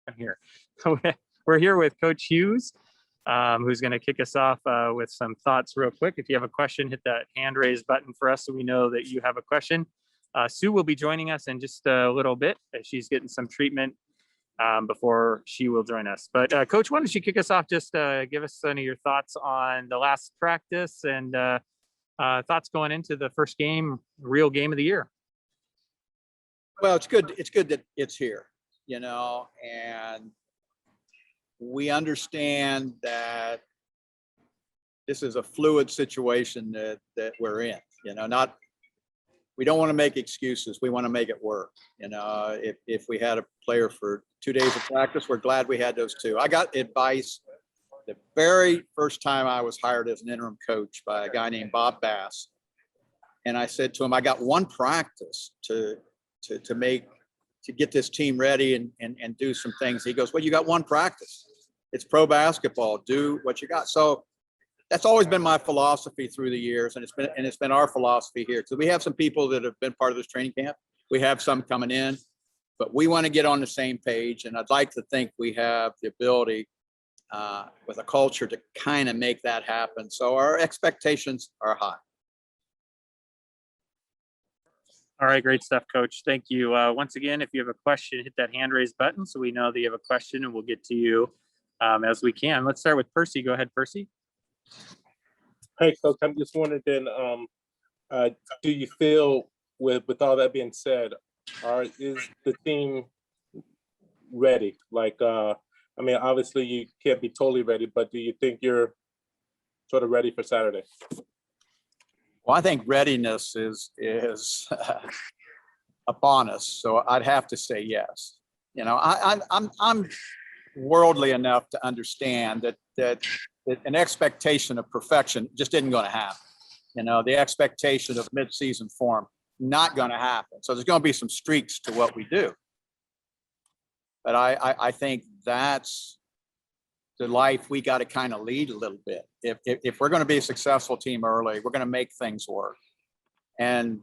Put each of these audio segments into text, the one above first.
I'm here. We're here with Coach Hughes, who's going to kick us off with some thoughts real quick. If you have a question, hit that hand raise button for us so we know that you have a question. Sue will be joining us in just a little bit as she's getting some treatment before she will join us. But Coach, why don't you kick us off? Just give us some of your thoughts on the last practice and thoughts going into the first game, real game of the year. Well, it's good. It's good that it's here, and we understand that this is a fluid situation that we're in, we don't want to make excuses. We want to make it work. If we had a player for 2 days of practice, we're glad we had those two. I got advice the very first time I was hired as an interim coach by a guy named Bob Bass. And I said to him, I got one practice to get this team ready and do some things. He goes, well, you got one practice. It's pro basketball. Do what you got. So that's always been my philosophy through the years, and it's been our philosophy here. So we have some people that have been part of this training camp. We have some coming in, but we want to get on the same page. And I'd like to think we have the ability with a culture to kind of make that happen. So our expectations are high. All right, great stuff, Coach. Thank you. Once again, if you have a question, hit that hand raise button so we know that you have a question, and we'll get to you as we can. Let's start with Percy. Go ahead, Percy. Hey, Coach, I'm just wondering then, do you feel with all that being said, is the team ready? Obviously you can't be totally ready, but do you think you're sort of ready for Saturday? Well, I think readiness is upon us, so I'd have to say yes. I'm worldly enough to understand that an expectation of perfection just isn't going to happen. The expectation of mid-season form, not going to happen. So there's going to be some streaks to what we do. But I think that's the life we got to kind of lead a little bit. If we're going to be a successful team early, we're going to make things work. And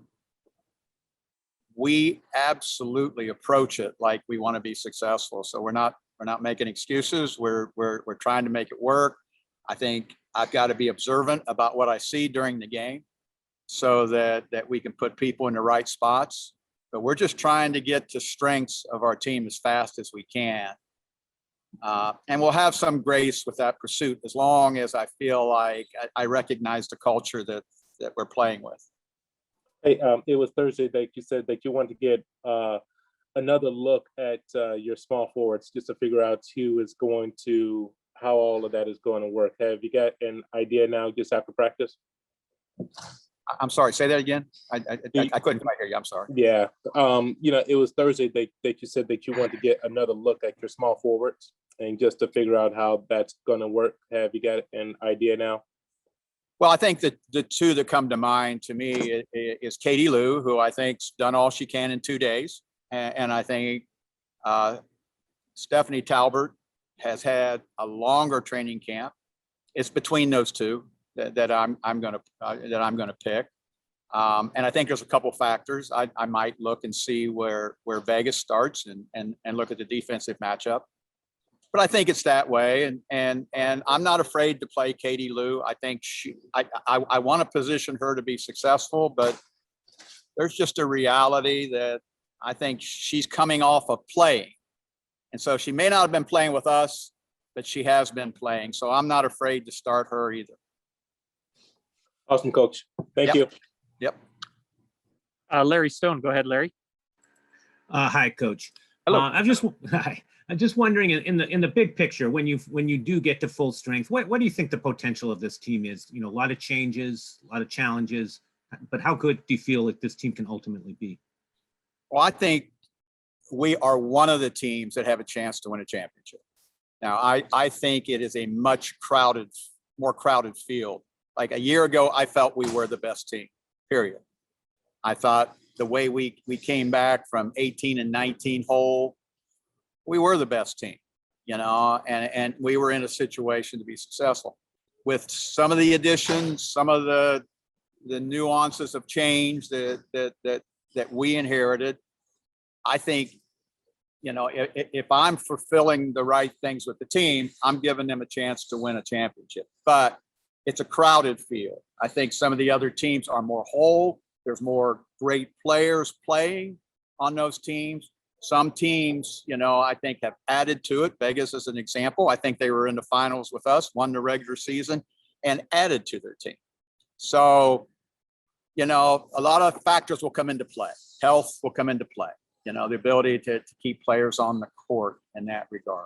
we absolutely approach it like we want to be successful. So we're not making excuses. We're trying to make it work. I think I've got to be observant about what I see during the game so that we can put people in the right spots. But we're just trying to get to strengths of our team as fast as we can. And we'll have some grace with that pursuit as long as I feel like I recognize the culture that we're playing with. Hey, it was Thursday that you said that you wanted to get another look at your small forwards just to figure out how all of that is going to work. Have you got an idea now just after practice? I'm sorry, say that again. I couldn't quite hear you. I'm sorry. Yeah. It was Thursday that you said that you wanted to get another look at your small forwards and just to figure out how that's going to work. Have you got an idea now? Well, I think that the two that come to mind to me is Katie Lou, who I think's done all she can in 2 days. And I think Stephanie Talbert has had a longer training camp. It's between those two that I'm going to pick. And I think there's a couple factors. I might look and see where Vegas starts and look at the defensive matchup. But I think it's that way, and I'm not afraid to play Katie Lou. I think I want to position her to be successful, but there's just a reality that I think she's coming off of playing. And so she may not have been playing with us, but she has been playing. So I'm not afraid to start her either. Awesome, Coach. Thank you. Yep. Larry Stone, go ahead, Larry. Hi, Coach. Hello. I'm just wondering, in the big picture, when you do get to full strength, what do you think the potential of this team is? A lot of changes, a lot of challenges, but how good do you feel like this team can ultimately be? Well, I think we are one of the teams that have a chance to win a championship. Now, I think it is a much more crowded field. Like a year ago, I felt we were the best team, period. I thought the way we came back from 18 and 19 whole, we were the best team, and we were in a situation to be successful. With some of the additions, some of the nuances of change that we inherited, I think if I'm fulfilling the right things with the team, I'm giving them a chance to win a championship. But it's a crowded field. I think some of the other teams are more whole. There's more great players playing on those teams. Some teams, I think have added to it. Vegas is an example. I think they were in the finals with us, won the regular season, and added to their team. So, a lot of factors will come into play. Health will come into play. The ability to keep players on the court in that regard.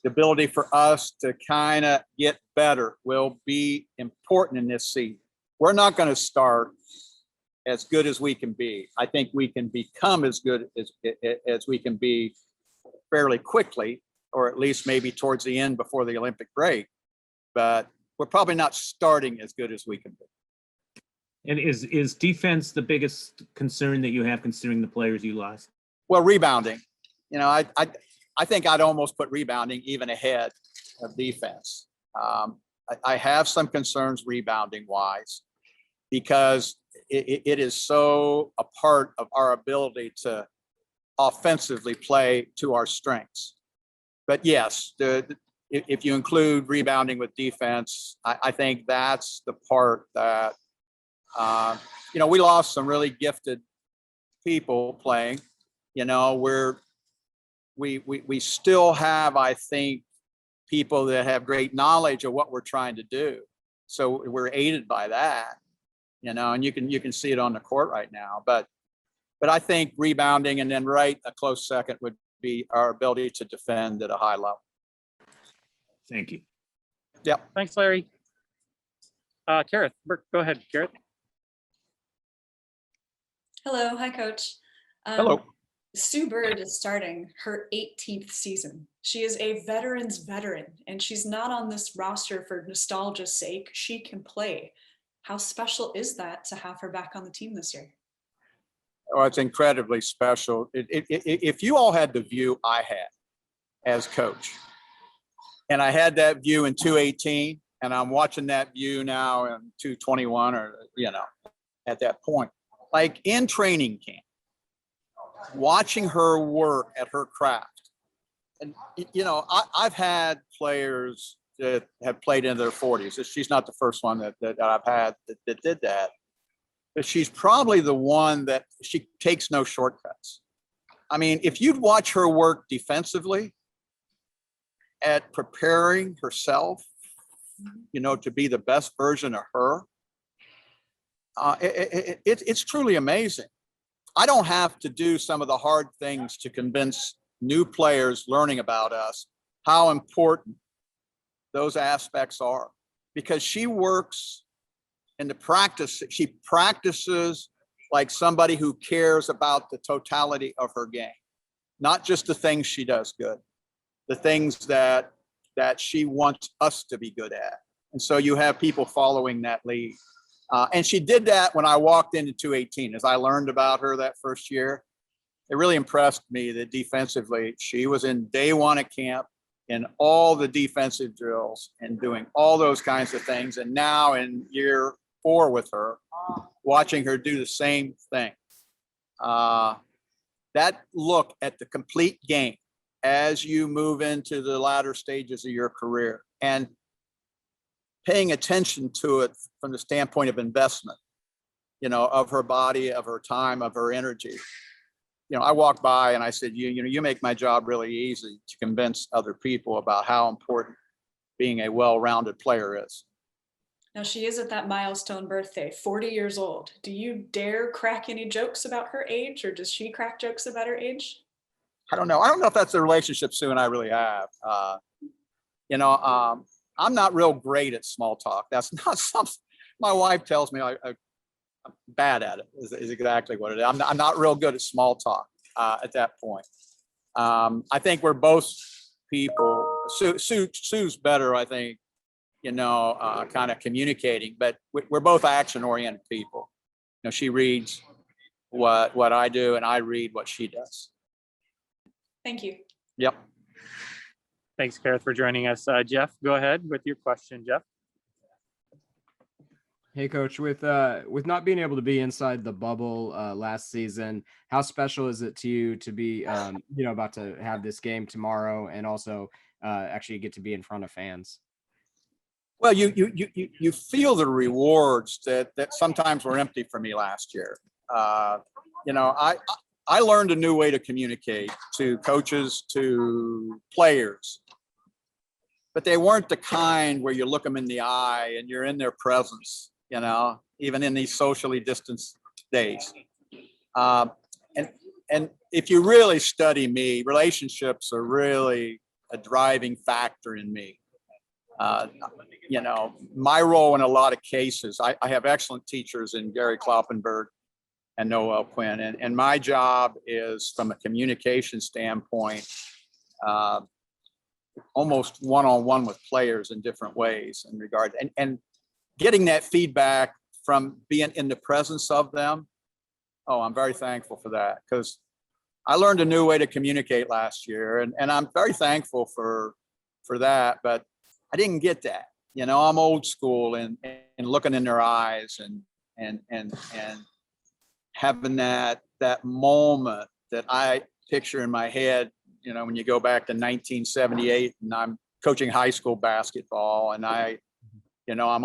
The ability for us to kind of get better will be important in this season. We're not going to start as good as we can be. I think we can become as good as we can be fairly quickly, or at least maybe towards the end before the Olympic break. But we're probably not starting as good as we can be. And is defense the biggest concern that you have, considering the players you lost? Well, rebounding. I think I'd almost put rebounding even ahead of defense. I have some concerns rebounding wise, because it is so a part of our ability to offensively play to our strengths. But yes, if you include rebounding with defense, I think that's the part that, we lost some really gifted people playing. We still have, I think, people that have great knowledge of what we're trying to do. So we're aided by that, and you can see it on the court right now. But I think rebounding, and then right a close second would be our ability to defend at a high level. Thank you. Yep. Thanks, Larry. Kareth, go ahead, Kareth. Hello, hi, Coach. Hello. Sue Bird is starting her 18th season. She is a veteran's veteran, and she's not on this roster for nostalgia's sake. She can play. How special is that to have her back on the team this year? Oh, it's incredibly special. If you all had the view I had as coach, and I had that view in 218, and I'm watching that view now in 221, or, at that point, like in training camp, watching her work at her craft. And, I've had players that have played in their 40s. She's not the first one that I've had that did that. But she's probably the one that she takes no shortcuts. I mean, if you'd watch her work defensively at preparing herself, to be the best version of her, it's truly amazing. I don't have to do some of the hard things to convince new players learning about us how important those aspects are, because she works in the practice. She practices like somebody who cares about the totality of her game, not just the things she does good, the things that she wants us to be good at. And so you have people following that lead. And she did that when I walked into 218. As I learned about her that first year, it really impressed me that defensively, she was in day one at camp in all the defensive drills and doing all those kinds of things. And now in year 4 with her, watching her do the same thing. That look at the complete game as you move into the latter stages of your career, and paying attention to it from the standpoint of investment, of her body, of her time, of her energy. I walked by and I said, you make my job really easy to convince other people about how important being a well-rounded player is. Now, she is at that milestone birthday, 40 years old. Do you dare crack any jokes about her age, or does she crack jokes about her age? I don't know. I don't know if that's the relationship Sue and I really have. I'm not real great at small talk. That's not something my wife tells me I'm bad at it, is exactly what it is. I'm not real good at small talk at that point. I think we're both people. Sue's better, I think, kind of communicating, but we're both action-oriented people. She reads what I do, and I read what she does. Thank you. Yep. Thanks, Kareth, for joining us. Jeff, go ahead with your question, Jeff. Hey coach, with not being able to be inside the bubble last season, how special is it to you to be about to have this game tomorrow and also actually get to be in front of fans? Well, you feel the rewards that sometimes were empty for me last year. You know, I learned a new way to communicate to coaches, to players, but they weren't the kind where you look them in the eye and you're in their presence, you know, even in these socially distanced days. Um, and if you really study me, relationships are really a driving factor in me. You know, my role in a lot of cases, I have excellent teachers in Gary Kloppenberg and Noel Quinn, and my job is from a communication standpoint, almost one-on-one with players in different ways in regard, and getting that feedback from being in the presence of them. Oh, I'm very thankful for that, because I learned a new way to communicate last year, and I'm very thankful for that, but I didn't get that. You know, I'm old school and looking in their eyes and having that moment that I picture in my head, you know, when you go back to 1978 and I'm coaching high school basketball and I'm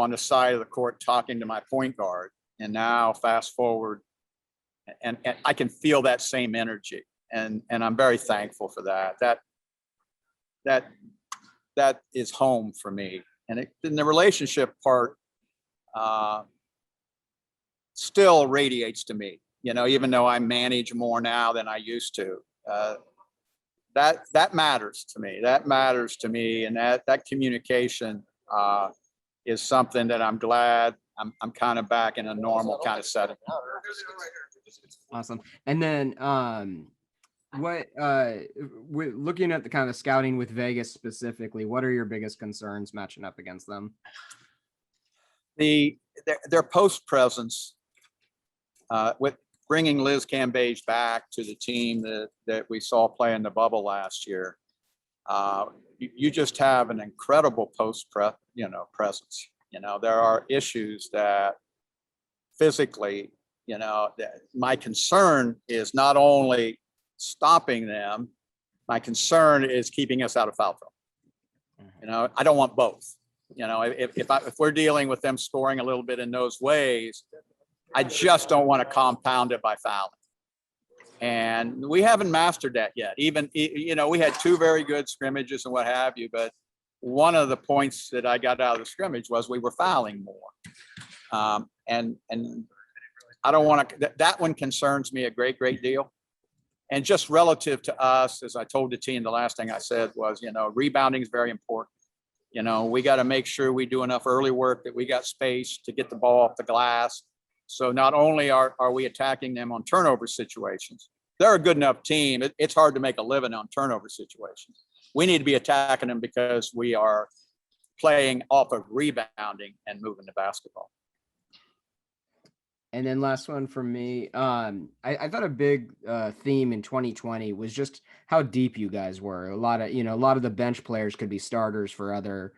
on the side of the court talking to my point guard, and now fast forward and I can feel that same energy, and I'm very thankful for that. That is home for me. And in the relationship part, still radiates to me, you know, even though I manage more now than I used to. That matters to me. That matters to me. And that communication is something that I'm glad I'm kind of back in a normal kind of setting. Awesome. And then with looking at the kind of scouting with Vegas specifically, what are your biggest concerns matching up against them? Their post presence, with bringing Liz Cambage back to the team that we saw play in the bubble last year. You just have an incredible presence. You know, there are issues that physically, you know, that my concern is not only stopping them, my concern is keeping us out of foul trouble. You know, I don't want both. You know, if we're dealing with them scoring a little bit in those ways, I just don't want to compound it by fouling. And we haven't mastered that yet. Even, you know, we had two very good scrimmages and what have you, but one of the points that I got out of the scrimmage was we were fouling more. And I don't want to, that one concerns me a great deal. And just relative to us, as I told the team, the last thing I said was, you know, rebounding is very important. You know, we got to make sure we do enough early work, that we got space to get the ball off the glass. So not only are we attacking them on turnover situations, they're a good enough team. It's hard to make a living on turnover situations. We need to be attacking them because we are playing off of rebounding and moving the basketball. And then last one from me. I thought a big theme in 2020 was just how deep you guys were. A lot of the bench players could be starters for other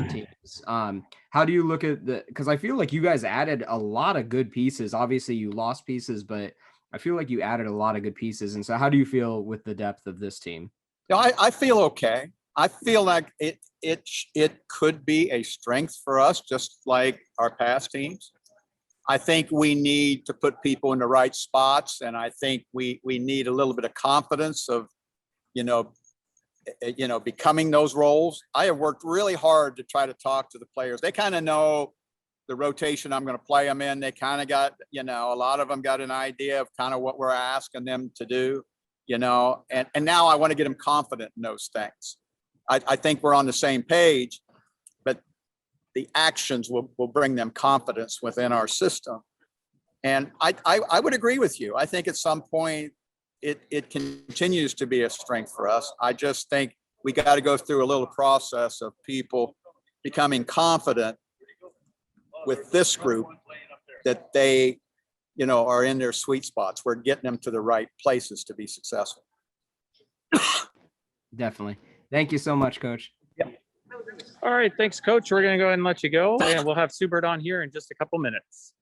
teams. How do you look at because I feel like you guys added a lot of good pieces. Obviously you lost pieces, but I feel like you added a lot of good pieces. And so how do you feel with the depth of this team? You know, I feel okay. I feel like it could be a strength for us, just like our past teams. I think we need to put people in the right spots, and I think we need a little bit of confidence of, becoming those roles. I have worked really hard to try to talk to the players. They kind of know the rotation I'm going to play them in. They kind of got, a lot of them got an idea of kind of what we're asking them to do, and now I want to get them confident in those things. I think we're on the same page, but the actions will bring them confidence within our system. And I would agree with you. I think at some point it continues to be a strength for us. I just think we got to go through a little process of people becoming confident with this group that they, are in their sweet spots. We're getting them to the right places to be successful. Definitely. Thank you so much, Coach. Yeah. All right, thanks, Coach. We're going to go ahead and let you go, and we'll have Subert on here in just a couple minutes.